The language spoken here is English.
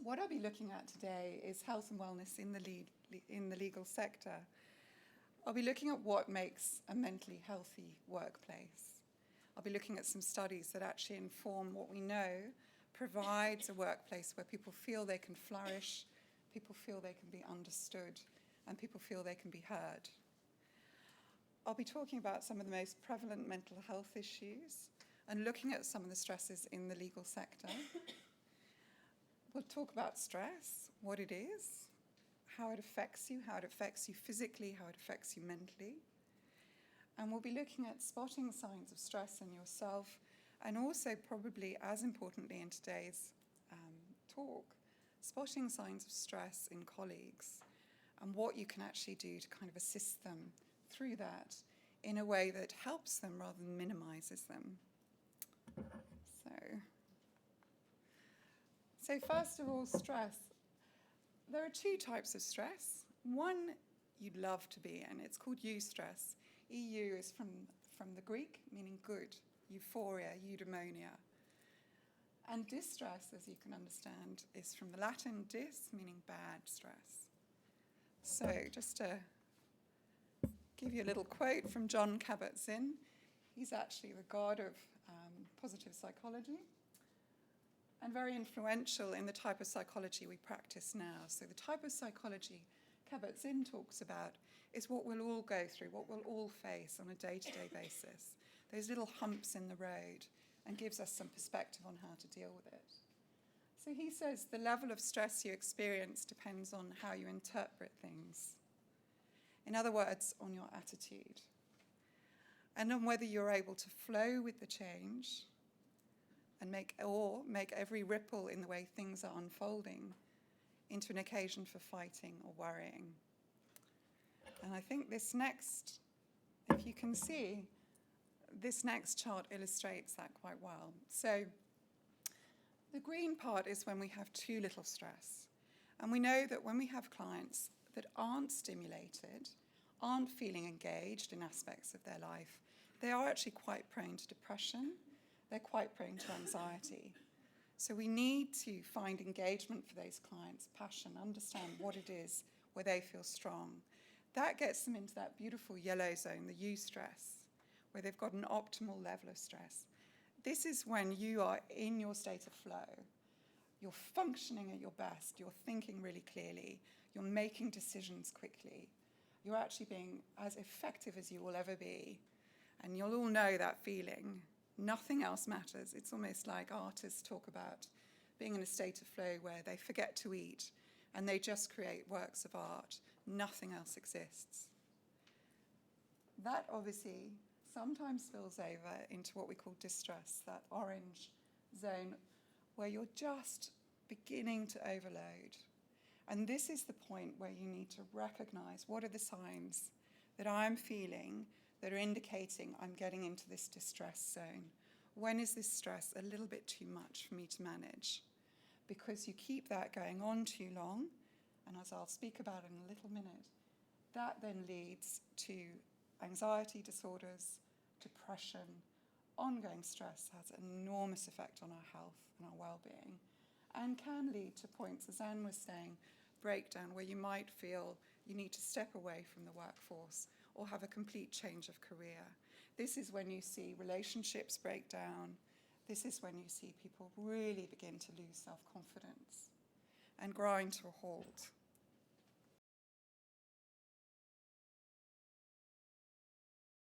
What I'll be looking at today is health and wellness in the legal sector. I'll be looking at what makes a mentally healthy workplace. I'll be looking at some studies that actually inform what we know provides a workplace where people feel they can flourish, people feel they can be understood, and people feel they can be heard. I'll be talking about some of the most prevalent mental health issues and looking at some of the stresses in the legal sector. We'll talk about stress, what it is, how it affects you physically, how it affects you mentally. And we'll be looking at spotting signs of stress in yourself, and also probably as importantly in today's talk, spotting signs of stress in colleagues and what you can actually do to kind of assist them through that in a way that helps them rather than minimizes them. So first of all, stress. There are two types of stress. One you'd love to be in. It's called eustress. EU is from the Greek, meaning good, euphoria, eudaimonia. And distress, as you can understand, is from the Latin dis, meaning bad stress. So just to give you a little quote from John Kabat-Zinn. He's actually the god of positive psychology and very influential in the type of psychology we practice now. So the type of psychology Kabat-Zinn talks about is what we'll all go through, what we'll all face on a day-to-day basis, those little humps in the road, and gives us some perspective on how to deal with it. So he says the level of stress you experience depends on how you interpret things. In other words, on your attitude, and on whether you're able to flow with the change and make every ripple in the way things are unfolding into an occasion for fighting or worrying. And I think this next, if you can see, this next chart illustrates that quite well. So the green part is when we have too little stress. And we know that when we have clients that aren't stimulated, aren't feeling engaged in aspects of their life, they are actually quite prone to depression. They're quite prone to anxiety. So we need to find engagement for those clients, passion, understand what it is where they feel strong. That gets them into that beautiful yellow zone, the eustress, where they've got an optimal level of stress. This is when you are in your state of flow. You're functioning at your best. You're thinking really clearly. You're making decisions quickly. You're actually being as effective as you will ever be. And you'll all know that feeling. Nothing else matters. It's almost like artists talk about being in a state of flow where they forget to eat and they just create works of art. Nothing else exists. That obviously sometimes spills over into what we call distress, that orange zone where you're just beginning to overload. And this is the point where you need to recognize what are the signs that I'm feeling that are indicating I'm getting into this distress zone. When is this stress a little bit too much for me to manage? Because you keep that going on too long, and as I'll speak about in a little minute, that then leads to anxiety disorders, depression. Ongoing stress has an enormous effect on our health and our well-being, and can lead to points, as Anne was saying, breakdown, where you might feel you need to step away from the workforce or have a complete change of career. This is when you see relationships break down. This is when you see people really begin to lose self-confidence and grind to a halt.